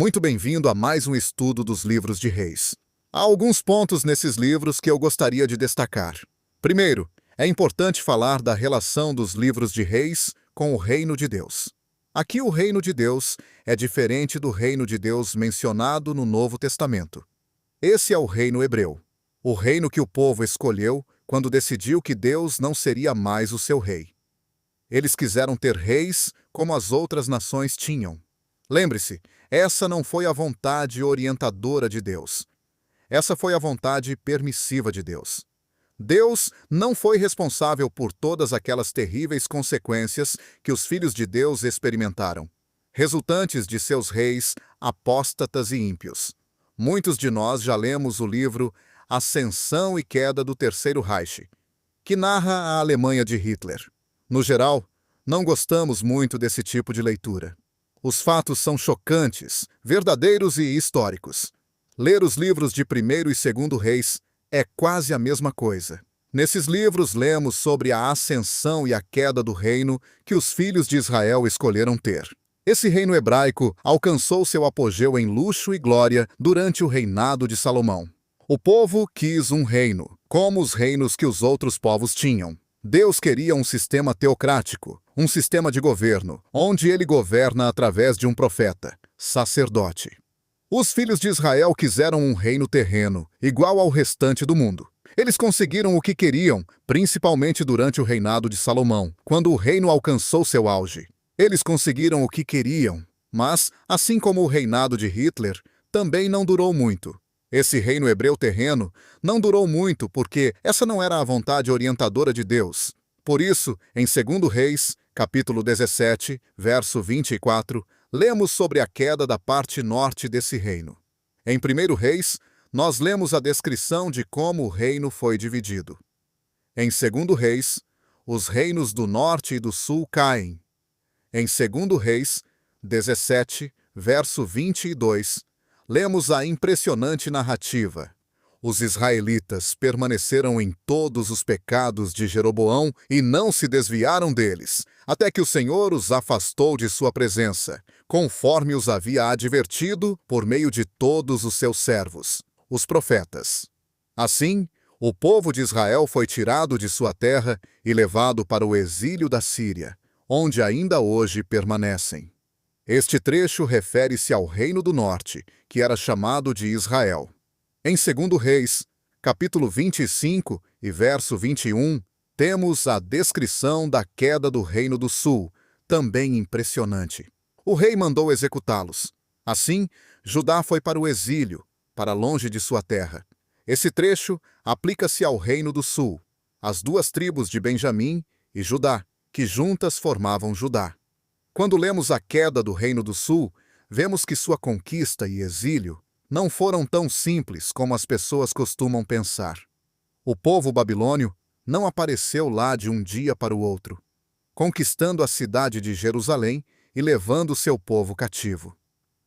Muito bem-vindo a mais um estudo dos livros de Reis. Há alguns pontos nesses livros que eu gostaria de destacar. Primeiro, é importante falar da relação dos livros de Reis com o reino de Deus. Aqui o reino de Deus é diferente do reino de Deus mencionado no Novo Testamento. Esse é o reino hebreu, o reino que o povo escolheu quando decidiu que Deus não seria mais o seu rei. Eles quiseram ter reis como as outras nações tinham. Lembre-se, essa não foi a vontade orientadora de Deus. Essa foi a vontade permissiva de Deus. Deus não foi responsável por todas aquelas terríveis consequências que os filhos de Deus experimentaram, resultantes de seus reis apóstatas e ímpios. Muitos de nós já lemos o livro Ascensão e Queda do Terceiro Reich, que narra a Alemanha de Hitler. No geral, não gostamos muito desse tipo de leitura. Os fatos são chocantes, verdadeiros e históricos. Ler os livros de 1º e 2º Reis é quase a mesma coisa. Nesses livros lemos sobre a ascensão e a queda do reino que os filhos de Israel escolheram ter. Esse reino hebraico alcançou seu apogeu em luxo e glória durante o reinado de Salomão. O povo quis um reino, como os reinos que os outros povos tinham. Deus queria um sistema teocrático, um sistema de governo, onde ele governa através de um profeta, sacerdote. Os filhos de Israel quiseram um reino terreno, igual ao restante do mundo. Eles conseguiram o que queriam, principalmente durante o reinado de Salomão, quando o reino alcançou seu auge. Eles conseguiram o que queriam, mas, assim como o reinado de Hitler, também não durou muito. Esse reino hebreu terreno não durou muito porque essa não era a vontade orientadora de Deus. Por isso, em 2º Reis, capítulo 17, verso 24, lemos sobre a queda da parte norte desse reino. Em 1º Reis, nós lemos a descrição de como o reino foi dividido. Em 2º Reis, os reinos do norte e do sul caem. Em 2º Reis, 17, verso 22, lemos a impressionante narrativa. Os israelitas permaneceram em todos os pecados de Jeroboão e não se desviaram deles, até que o Senhor os afastou de sua presença, conforme os havia advertido por meio de todos os seus servos, os profetas. Assim, o povo de Israel foi tirado de sua terra e levado para o exílio da Síria, onde ainda hoje permanecem. Este trecho refere-se ao Reino do Norte, que era chamado de Israel. Em 2º Reis, capítulo 25 e verso 21, temos a descrição da queda do Reino do Sul, também impressionante. O rei mandou executá-los. Assim, Judá foi para o exílio, para longe de sua terra. Esse trecho aplica-se ao Reino do Sul, as 2 tribos de Benjamim e Judá, que juntas formavam Judá. Quando lemos a queda do Reino do Sul, vemos que sua conquista e exílio não foram tão simples como as pessoas costumam pensar. O povo babilônio não apareceu lá de um dia para o outro, conquistando a cidade de Jerusalém e levando seu povo cativo.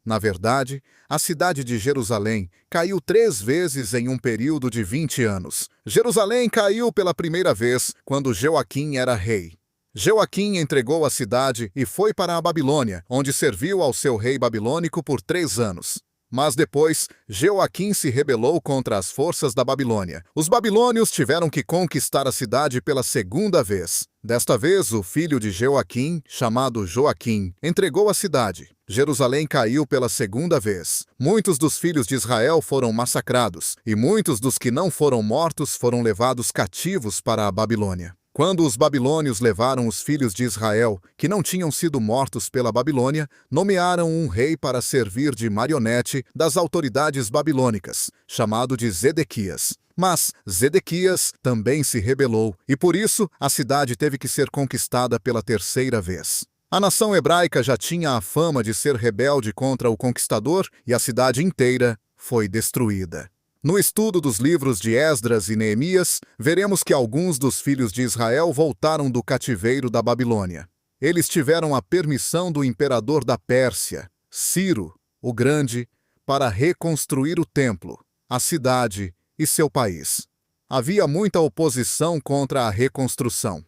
Na verdade, a cidade de Jerusalém caiu 3 vezes em um período de 20 anos. Jerusalém caiu pela primeira vez quando Jeoaquim era rei. Jeoaquim entregou a cidade e foi para a Babilônia, onde serviu ao seu rei babilônico por 3 anos. Mas depois, Jeoaquim se rebelou contra as forças da Babilônia. Os babilônios tiveram que conquistar a cidade pela 2ª vez. Desta vez, o filho de Jeoaquim, chamado Joaquim, entregou a cidade. Jerusalém caiu pela 2ª vez. Muitos dos filhos de Israel foram massacrados, e muitos dos que não foram mortos foram levados cativos para a Babilônia. Quando os babilônios levaram os filhos de Israel, que não tinham sido mortos pela Babilônia, nomearam um rei para servir de marionete das autoridades babilônicas, chamado de Zedequias. Mas Zedequias também se rebelou, e por isso a cidade teve que ser conquistada pela 3ª vez. A nação hebraica já tinha a fama de ser rebelde contra o conquistador, e a cidade inteira foi destruída. No estudo dos livros de Esdras e Neemias, veremos que alguns dos filhos de Israel voltaram do cativeiro da Babilônia. Eles tiveram a permissão do imperador da Pérsia, Ciro, o Grande, para reconstruir o templo, a cidade e seu país. Havia muita oposição contra a reconstrução.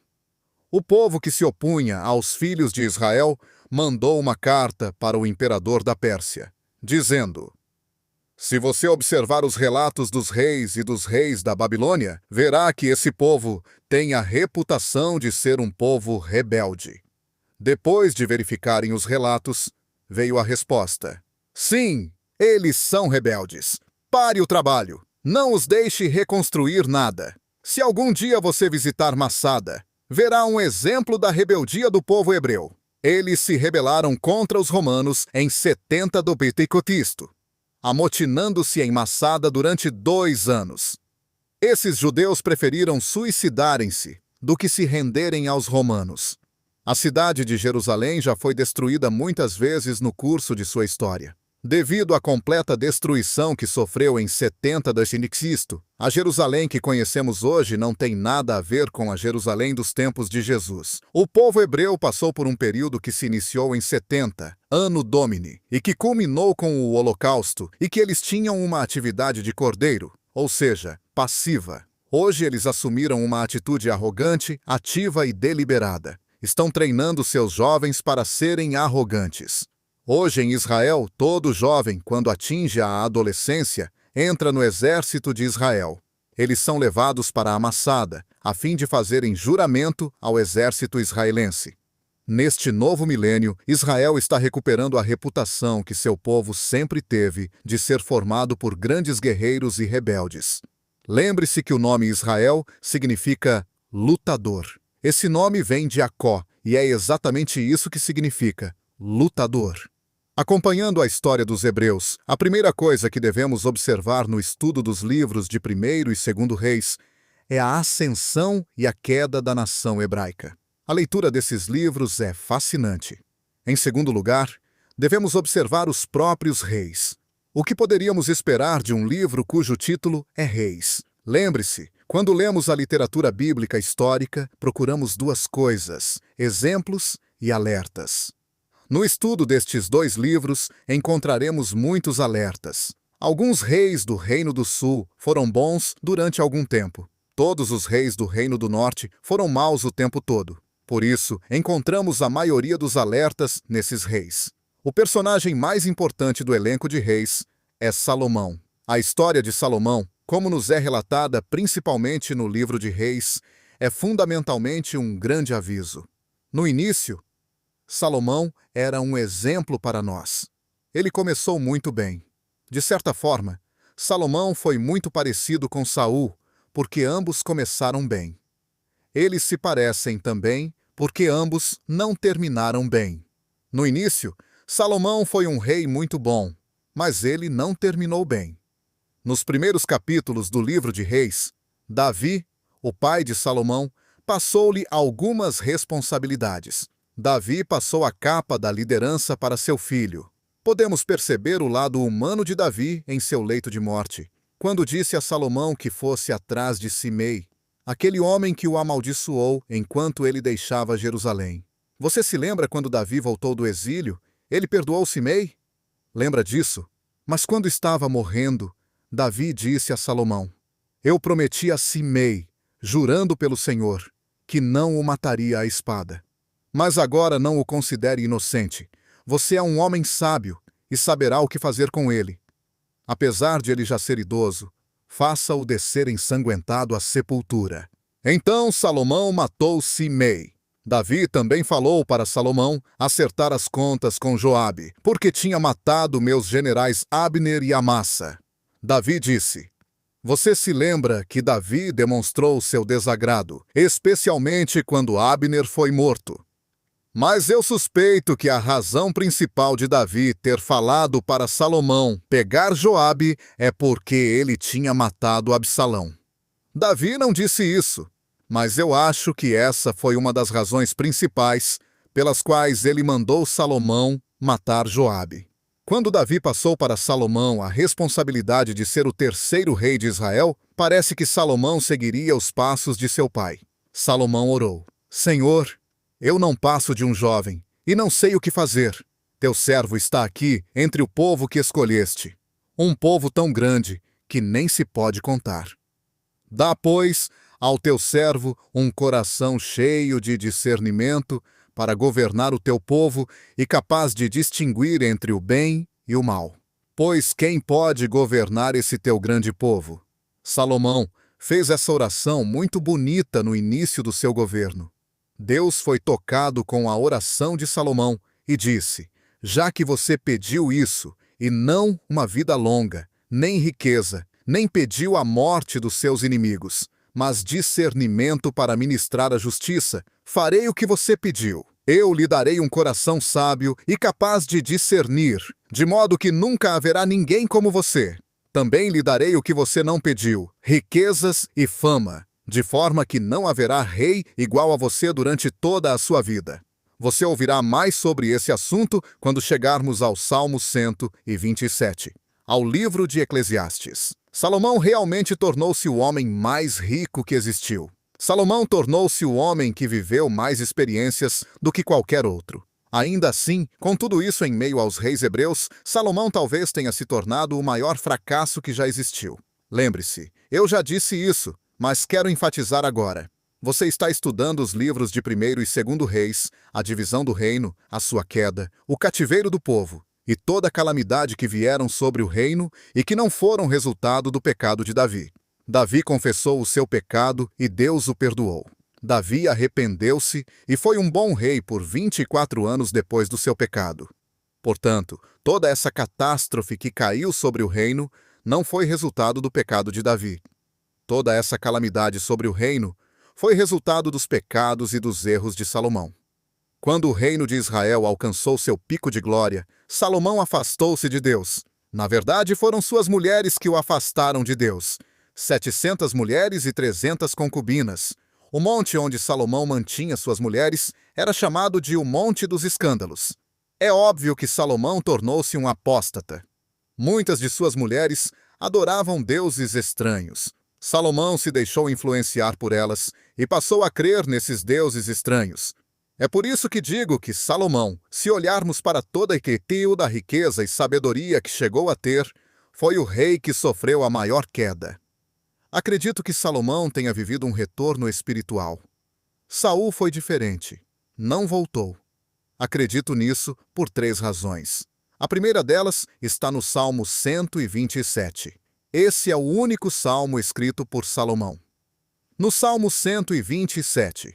O povo que se opunha aos filhos de Israel mandou uma carta para o imperador da Pérsia, dizendo: Se você observar os relatos dos reis e dos reis da Babilônia, verá que esse povo tem a reputação de ser um povo rebelde. Depois de verificarem os relatos, veio a resposta: Sim, eles são rebeldes. Pare o trabalho. Não os deixe reconstruir nada. Se algum dia você visitar Massada, verá um exemplo da rebeldia do povo hebreu. Eles se rebelaram contra os romanos em 70 do Pentecostes, amotinando-se em Massada durante 2 anos. Esses judeus preferiram suicidarem-se do que se renderem aos romanos. A cidade de Jerusalém já foi destruída muitas vezes no curso de sua história. Devido à completa destruição que sofreu em 70 d.C., a Jerusalém que conhecemos hoje não tem nada a ver com a Jerusalém dos tempos de Jesus. O povo hebreu passou por um período que se iniciou em 70, Anno Domini, e que culminou com o Holocausto, e que eles tinham uma atividade de cordeiro, ou seja, passiva. Hoje eles assumiram uma atitude arrogante, ativa e deliberada. Estão treinando seus jovens para serem arrogantes. Hoje, em Israel, todo jovem, quando atinge a adolescência, entra no exército de Israel. Eles são levados para a Massada, a fim de fazerem juramento ao exército israelense. Neste novo milênio, Israel está recuperando a reputação que seu povo sempre teve de ser formado por grandes guerreiros e rebeldes. Lembre-se que o nome Israel significa lutador. Esse nome vem de Jacó, e é exatamente isso que significa, lutador. Acompanhando a história dos hebreus, a primeira coisa que devemos observar no estudo dos livros de 1º e 2º Reis é a ascensão e a queda da nação hebraica. A leitura desses livros é fascinante. Em segundo lugar, devemos observar os próprios reis. O que poderíamos esperar de um livro cujo título é Reis? Lembre-se, quando lemos a literatura bíblica histórica, procuramos 2 coisas: exemplos e alertas. No estudo destes 2 livros, encontraremos muitos alertas. Alguns reis do Reino do Sul foram bons durante algum tempo. Todos os reis do Reino do Norte foram maus o tempo todo. Por isso, encontramos a maioria dos alertas nesses reis. O personagem mais importante do elenco de reis é Salomão. A história de Salomão, como nos é relatada principalmente no livro de Reis, é fundamentalmente um grande aviso. No início, Salomão era um exemplo para nós. Ele começou muito bem. De certa forma, Salomão foi muito parecido com Saul, porque ambos começaram bem. Eles se parecem também porque ambos não terminaram bem. No início, Salomão foi um rei muito bom, mas ele não terminou bem. Nos primeiros capítulos do livro de Reis, Davi, o pai de Salomão, passou-lhe algumas responsabilidades. Davi passou a capa da liderança para seu filho. Podemos perceber o lado humano de Davi em seu leito de morte, quando disse a Salomão que fosse atrás de Simei, aquele homem que o amaldiçoou enquanto ele deixava Jerusalém. Você se lembra quando Davi voltou do exílio? Ele perdoou Simei? Lembra disso? Mas quando estava morrendo, Davi disse a Salomão: Eu prometi a Simei, jurando pelo Senhor, que não o mataria à espada. Mas agora não o considere inocente. Você é um homem sábio e saberá o que fazer com ele. Apesar de ele já ser idoso, faça-o descer ensanguentado à sepultura. Então Salomão matou Simei. Davi também falou para Salomão acertar as contas com Joabe, porque tinha matado meus generais Abner e Amassa. Davi disse: Você se lembra que Davi demonstrou seu desagrado, especialmente quando Abner foi morto. Mas eu suspeito que a razão principal de Davi ter falado para Salomão pegar Joabe é porque ele tinha matado Absalão. Davi não disse isso, mas eu acho que essa foi uma das razões principais pelas quais ele mandou Salomão matar Joabe. Quando Davi passou para Salomão a responsabilidade de ser o 3º rei de Israel, parece que Salomão seguiria os passos de seu pai. Salomão orou: Senhor, eu não passo de um jovem, e não sei o que fazer. Teu servo está aqui entre o povo que escolheste, um povo tão grande que nem se pode contar. Dá, pois, ao teu servo um coração cheio de discernimento para governar o teu povo e capaz de distinguir entre o bem e o mal. Pois quem pode governar esse teu grande povo? Salomão fez essa oração muito bonita no início do seu governo. Deus foi tocado com a oração de Salomão e disse: já que você pediu isso, e não uma vida longa, nem riqueza, nem pediu a morte dos seus inimigos, mas discernimento para ministrar a justiça, farei o que você pediu. Eu lhe darei um coração sábio e capaz de discernir, de modo que nunca haverá ninguém como você. Também lhe darei o que você não pediu, riquezas e fama, de forma que não haverá rei igual a você durante toda a sua vida. Você ouvirá mais sobre esse assunto quando chegarmos ao Salmo 127, ao livro de Eclesiastes. Salomão realmente tornou-se o homem mais rico que existiu. Salomão tornou-se o homem que viveu mais experiências do que qualquer outro. Ainda assim, com tudo isso em meio aos reis hebreus, Salomão talvez tenha se tornado o maior fracasso que já existiu. Lembre-se, eu já disse isso, mas quero enfatizar agora. Você está estudando os livros de 1º e 2º Reis, a divisão do reino, a sua queda, o cativeiro do povo e toda a calamidade que vieram sobre o reino e que não foram resultado do pecado de Davi. Davi confessou o seu pecado e Deus o perdoou. Davi arrependeu-se e foi um bom rei por 24 anos depois do seu pecado. Portanto, toda essa catástrofe que caiu sobre o reino não foi resultado do pecado de Davi. Toda essa calamidade sobre o reino foi resultado dos pecados e dos erros de Salomão. Quando o reino de Israel alcançou seu pico de glória, Salomão afastou-se de Deus. Na verdade, foram suas mulheres que o afastaram de Deus. 700 mulheres e 300 concubinas. O monte onde Salomão mantinha suas mulheres era chamado de o Monte dos Escândalos. É óbvio que Salomão tornou-se um apóstata. Muitas de suas mulheres adoravam deuses estranhos. Salomão se deixou influenciar por elas e passou a crer nesses deuses estranhos. É por isso que digo que Salomão, se olharmos para toda a equiteu da riqueza e sabedoria que chegou a ter, foi o rei que sofreu a maior queda. Acredito que Salomão tenha vivido um retorno espiritual. Saul foi diferente. Não voltou. Acredito nisso por 3 razões. A primeira delas está no Salmo 127. Esse é o único salmo escrito por Salomão. No Salmo 127,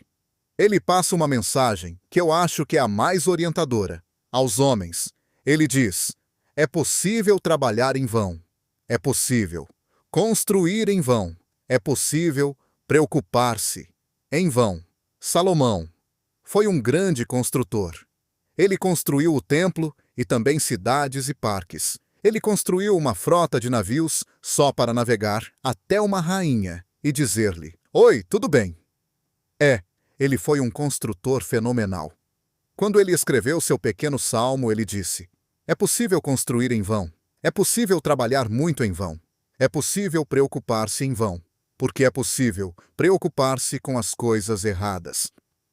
ele passa uma mensagem que eu acho que é a mais orientadora. Aos homens, ele diz: é possível trabalhar em vão. É possível construir em vão. É possível preocupar-se em vão. Salomão foi um grande construtor. Ele construiu o templo e também cidades e parques. Ele construiu uma frota de navios só para navegar até uma rainha e dizer-lhe: oi, tudo bem? Ele foi um construtor fenomenal. Quando ele escreveu seu pequeno salmo, ele disse: é possível construir em vão. É possível trabalhar muito em vão. É possível preocupar-se em vão, porque é possível preocupar-se com as coisas erradas.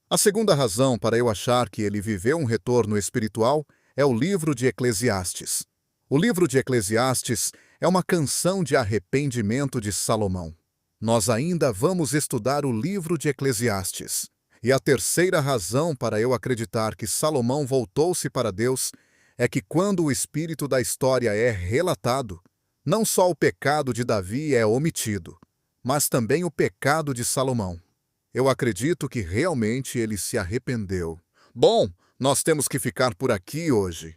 A segunda razão para eu achar que ele viveu um retorno espiritual é o livro de Eclesiastes. O livro de Eclesiastes é uma canção de arrependimento de Salomão. Nós ainda vamos estudar o livro de Eclesiastes. E a terceira razão para eu acreditar que Salomão voltou-se para Deus é que quando o espírito da história é relatado, não só o pecado de Davi é omitido, mas também o pecado de Salomão. Eu acredito que realmente ele se arrependeu. Bom, nós temos que ficar por aqui hoje.